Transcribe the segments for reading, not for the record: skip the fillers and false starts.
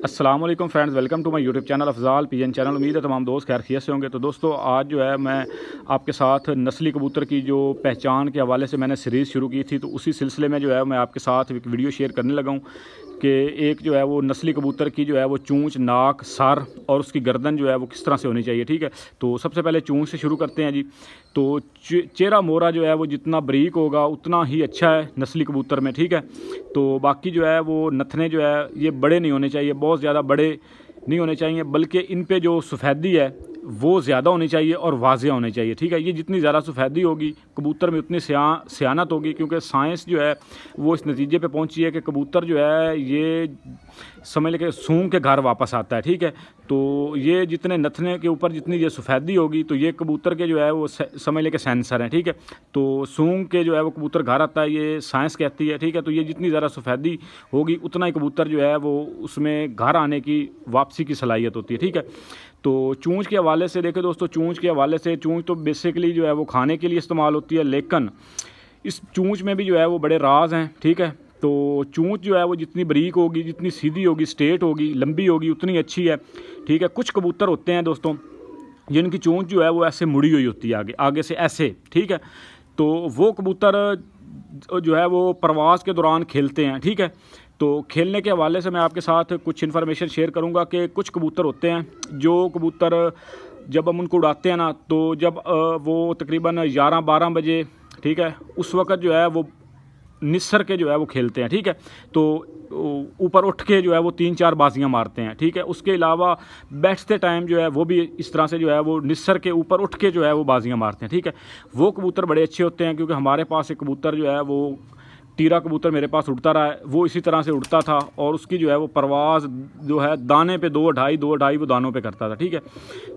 अस्सलाम वालेकुम friends, welcome to my YouTube channel Afzal PN channel. उम्मीद है तमाम दोस्त खैर खैरियत से होंगे। तो दोस्तों आज जो है मैं आपके साथ नस्ली कबूतर की जो पहचान के हवाले से मैंने सीरीज़ शुरू की थी, तो उसी सिलसिले में जो है मैं आपके साथ एक वीडियो शेयर करने लगा हूँ कि एक जो है वो नस्ली कबूतर की जो है वो चूंच, नाक, सर और उसकी गर्दन जो है वो किस तरह से होनी चाहिए। ठीक है, तो सबसे पहले चूंच से शुरू करते हैं जी। तो चेहरा मोरा जो है वो जितना बारीक होगा उतना ही अच्छा है नस्ली कबूतर में। ठीक है, तो बाकी जो है वो नथने जो है ये बड़े नहीं होने चाहिए, बहुत ज़्यादा बड़े नहीं होने चाहिए, बल्कि इन पे जो सफ़ेदी है वो ज़्यादा होनी चाहिए और वाज़ेह होनी चाहिए। ठीक है, ये जितनी ज़्यादा सफ़ेदी होगी कबूतर में उतनी सियानत होगी, क्योंकि साइंस जो है वो इस नतीजे पे पहुंची है कि कबूतर जो है ये समझ लेके सूंघ के घर वापस आता है। ठीक है, तो ये जितने नथने के ऊपर जितनी ये सफ़ेदी होगी तो ये कबूतर के जो है वो समझ लेके सेंसर हैं। ठीक है, तो सूंघ के जो है वो कबूतर घर आता है, ये साइंस कहती है। ठीक है, तो ये जितनी ज़्यादा सफ़ेदी होगी उतना ही कबूतर जो है वो उसमें घर आने की, वापसी की सलाहियत होती है। ठीक है, तो चूंच के हवाले से देखें दोस्तों, चूंच के हवाले से चूंच तो बेसिकली जो है वो खाने के लिए इस्तेमाल होती है, लेकिन इस चूंच में भी जो है वो बड़े राज हैं। ठीक है, तो चूंच जो है वो जितनी बारीक होगी, जितनी सीधी होगी, स्ट्रेट होगी, लंबी होगी, उतनी अच्छी है। ठीक है, कुछ कबूतर होते हैं दोस्तों जिनकी चूंच जो है वो ऐसे मुड़ी हुई होती है, आगे आगे से ऐसे। ठीक है, तो वो कबूतर जो है वो प्रवास के दौरान खेलते हैं। ठीक है, तो खेलने के हवाले से मैं आपके साथ कुछ इन्फॉर्मेशन शेयर करूंगा कि कुछ कबूतर होते हैं जो कबूतर जब हम उनको उड़ाते हैं ना, तो जब वो तकरीबन 11-12 बजे, ठीक है, उस वक़्त जो है वो निस्सर के जो है वो खेलते हैं। ठीक है, तो ऊपर उठ के जो है वो 3-4 बाजियां मारते हैं। ठीक है, उसके अलावा बैठते टाइम जो है वो भी इस तरह से जो है वो निस्सर के ऊपर उठ के जो है वो बाजियां मारते हैं। ठीक है, वो कबूतर बड़े अच्छे होते हैं, क्योंकि हमारे पास एक कबूतर जो है वो टीरा कबूतर मेरे पास उड़ता रहा है, वो इसी तरह से उड़ता था और उसकी जो है वो परवाज़ जो है दाने पे 2-2.5 वो दानों पे करता था। ठीक है,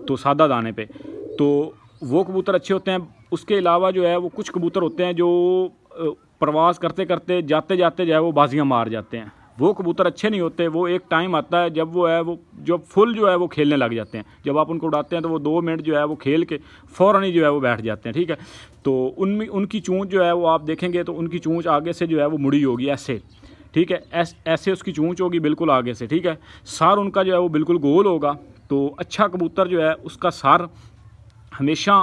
तो सादा दाने पे, तो वो कबूतर अच्छे होते हैं। उसके अलावा जो है वो कुछ कबूतर होते हैं जो प्रवास करते करते जाते जाते जो है वो बाजियां मार जाते हैं। वो कबूतर अच्छे नहीं होते। वो एक टाइम आता है जब वो है वो जब फुल जो है वो खेलने लग जाते हैं। जब आप उनको उड़ाते हैं तो वो 2 मिनट जो है वो खेल के फ़ौरन ही जो है वो बैठ जाते हैं। ठीक है, तो उनमें उनकी चूंच जो है वो आप देखेंगे तो उनकी चूंच आगे से जो है वो मुड़ी होगी ऐसे। ठीक है, ऐसे उसकी चूंच होगी बिल्कुल आगे से। ठीक है, सार उनका जो है वो बिल्कुल गोल होगा। तो अच्छा कबूतर जो है उसका सार हमेशा,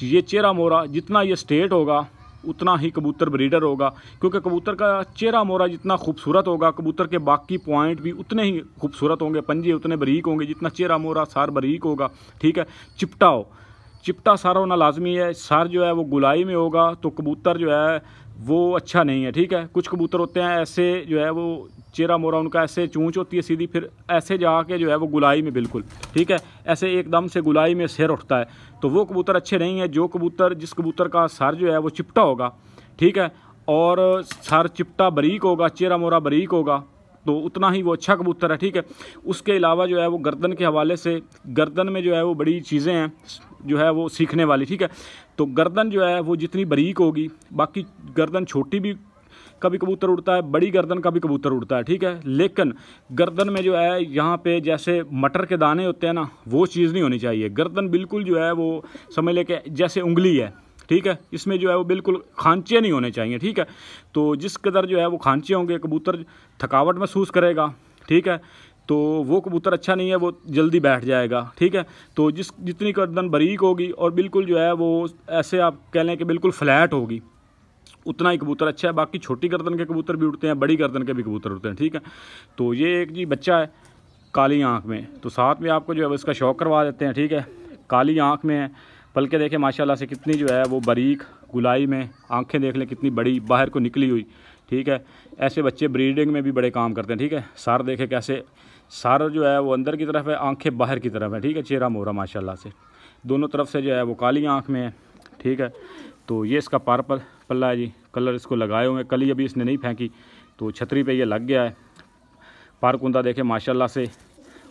ये चेहरा मोरा जितना ये स्ट्रेट होगा उतना ही कबूतर ब्रीडर होगा, क्योंकि कबूतर का चेहरा मोरा जितना खूबसूरत होगा कबूतर के बाकी पॉइंट भी उतने ही खूबसूरत होंगे, पंजे उतने बारीक होंगे जितना चेहरा मोरा सार बारीक होगा। ठीक है, चिपटा सारा होना लाजमी है। सार जो है वो गुलाई में होगा तो कबूतर जो है वो अच्छा नहीं है। ठीक है, कुछ कबूतर होते हैं ऐसे जो है वो चेहरा मोरा उनका ऐसे चूंच होती है सीधी, फिर ऐसे जाके जो है वो गुलाई में बिल्कुल, ठीक है, ऐसे एकदम से गुलाई में सिर उठता है, तो वो कबूतर अच्छे नहीं है। जो कबूतर, जिस कबूतर का सर जो है वो चिपटा होगा, ठीक है, और सर चिपटा बारीक होगा, चेहरा मोरा बारीक होगा, तो उतना ही वो अच्छा कबूतर है। ठीक है, उसके अलावा जो है वो गर्दन के हवाले से, गर्दन में जो है वो बड़ी चीज़ें हैं जो है वो सीखने वाली। ठीक है, तो गर्दन जो है वो जितनी बारीक होगी, बाकी गर्दन छोटी भी कभी कबूतर उड़ता है, बड़ी गर्दन का भी कबूतर उड़ता है। ठीक है, लेकिन गर्दन में जो है यहाँ पे जैसे मटर के दाने होते हैं ना, वो चीज़ नहीं होनी चाहिए। गर्दन बिल्कुल जो है वो समझ ले कि जैसे उंगली है। ठीक है, इसमें जो है वो बिल्कुल खांचे नहीं होने चाहिए। ठीक है, तो जिस कदर जो है वो खांचे होंगे कबूतर थकावट महसूस करेगा। ठीक है, तो वो कबूतर अच्छा नहीं है, वो जल्दी बैठ जाएगा। ठीक है, तो जितनी गर्दन बारीक होगी और बिल्कुल जो है वो ऐसे आप कह लें कि बिल्कुल फ्लैट होगी, उतना ही कबूतर अच्छा है। बाकी छोटी गर्दन के कबूतर भी उड़ते हैं, बड़ी गर्दन के भी कबूतर उड़ते हैं। ठीक है, तो ये एक जी बच्चा है काली आँख में, तो साथ में आपको जो है इसका शौक करवा देते हैं। ठीक है, काली आँख में है, पलके देखें माशाल्लाह से कितनी जो है वो बारीक, गुलाई में आंखें देख लें कितनी बड़ी बाहर को निकली हुई। ठीक है, ऐसे बच्चे ब्रीडिंग में भी बड़े काम करते हैं। ठीक है, सार देखें कैसे, सार जो है वो अंदर की तरफ है, आंखें बाहर की तरफ है। ठीक है, चेहरा मोरा माशाल्लाह से दोनों तरफ से जो है वो काली आँख में है। ठीक है, तो ये इसका पार पल्ला है जी, कलर इसको लगाए हुए हैं, कली अभी इसने नहीं फेंकी तो छतरी पे ये लग गया है। पार कुंदा देखें माशाल्लाह से,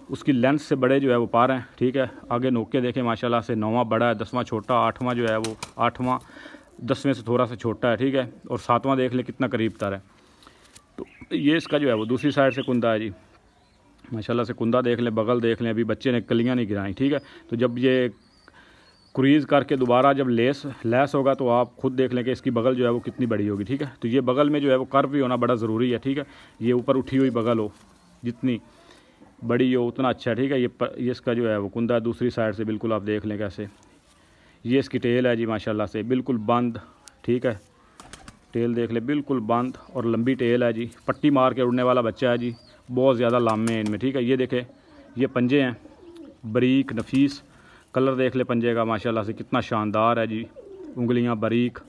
उसकी लेंथ से बड़े जो है वो पार हैं। ठीक है, आगे नोके देखें माशाल्लाह से, 9वां बड़ा है, 10वां छोटा, 8वां जो है वो 8वां 10वें से थोड़ा सा छोटा है। ठीक है, और 7वां देख ले कितना करीब तर है। तो ये इसका जो है वो दूसरी साइड से कुंदा है जी, माशाल्लाह से कुंदा देख लें, बगल देख लें, अभी बच्चे ने कलियाँ नहीं गिराई। ठीक है, तो जब ये क्रीज़ करके दोबारा जब लेस होगा तो आप खुद देख लें कि इसकी बगल जो है वो कितनी बड़ी होगी। ठीक है, तो ये बगल में जो है वो कर्व भी होना बड़ा ज़रूरी है। ठीक है, ये ऊपर उठी हुई बगल हो जितनी, बड़ी हो उतना अच्छा है, ठीक है। ये इसका जो है वो कुंदा दूसरी साइड से बिल्कुल आप देख लें कैसे। ये इसकी टेल है जी माशाल्लाह से बिल्कुल बंद, ठीक है। टेल देख ले बिल्कुल बंद और लंबी टेल है जी। पट्टी मार के उड़ने वाला बच्चा है जी, बहुत ज़्यादा लामे हैं इनमें, ठीक है। ये देखे ये पंजे हैं बारीक नफीस, कलर देख ले पंजे का माशाल्लाह से कितना शानदार है जी। उंगलियां बारीक,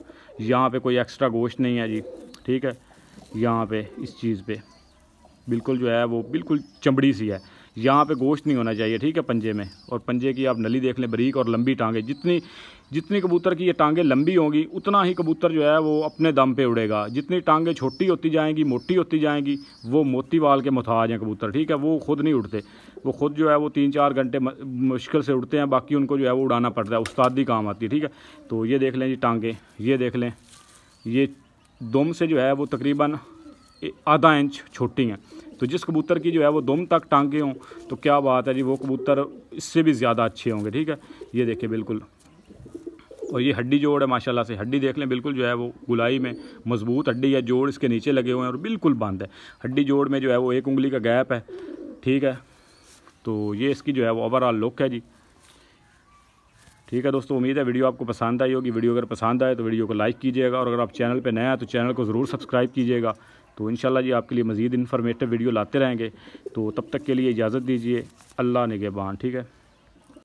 यहाँ पे कोई एक्स्ट्रा गोश्त नहीं है जी, ठीक है। यहाँ पे इस चीज़ पे बिल्कुल जो है वो बिल्कुल चमड़ी सी है, यहाँ पे गोश्त नहीं होना चाहिए, ठीक है पंजे में। और पंजे की आप नली देख लें बारीक और लंबी टांगे। जितनी कबूतर की ये टांगे लंबी होंगी उतना ही कबूतर जो है वो अपने दम पे उड़ेगा। जितनी टांगे छोटी होती जाएंगी मोटी होती जाएंगी, वो मोती वाल के मुताज हैं कबूतर, ठीक है। वो खुद नहीं उड़ते, वो खुद जो है वो 3-4 घंटे मुश्किल से उड़ते हैं, बाकी उनको जो है वो उड़ाना पड़ता है, उस्तादी काम आती है, ठीक है। तो ये देख लें जी टांगे, ये देख लें, ये दुम से जो है वो तकरीबन आधा इंच छोटी हैं। तो जिस कबूतर की जो है वो दुम तक टांगे हों तो क्या बात है जी, वो कबूतर इससे भी ज़्यादा अच्छे होंगे, ठीक है। ये देखें बिल्कुल। और ये हड्डी जोड़ है माशाल्लाह से, हड्डी देख लें बिल्कुल जो है वो गुलाई में मज़बूत हड्डी है, जोड़ इसके नीचे लगे हुए हैं और बिल्कुल बंद है। हड्डी जोड़ में जो है वो 1 उंगली का गैप है, ठीक है। तो ये इसकी जो है वो ओवरऑल लुक है जी, ठीक है दोस्तों। उम्मीद है वीडियो आपको पसंद आई होगी। वीडियो अगर पसंद आए तो वीडियो को लाइक कीजिएगा, और अगर आप चैनल पे नया है तो चैनल को ज़रूर सब्सक्राइब कीजिएगा। तो इंशाल्लाह जी आपके लिए मज़ीद इन्फॉर्मेटिव वीडियो लाते रहेंगे। तो तब तक के लिए इजाज़त दीजिए, अल्लाह निगहबान, ठीक है।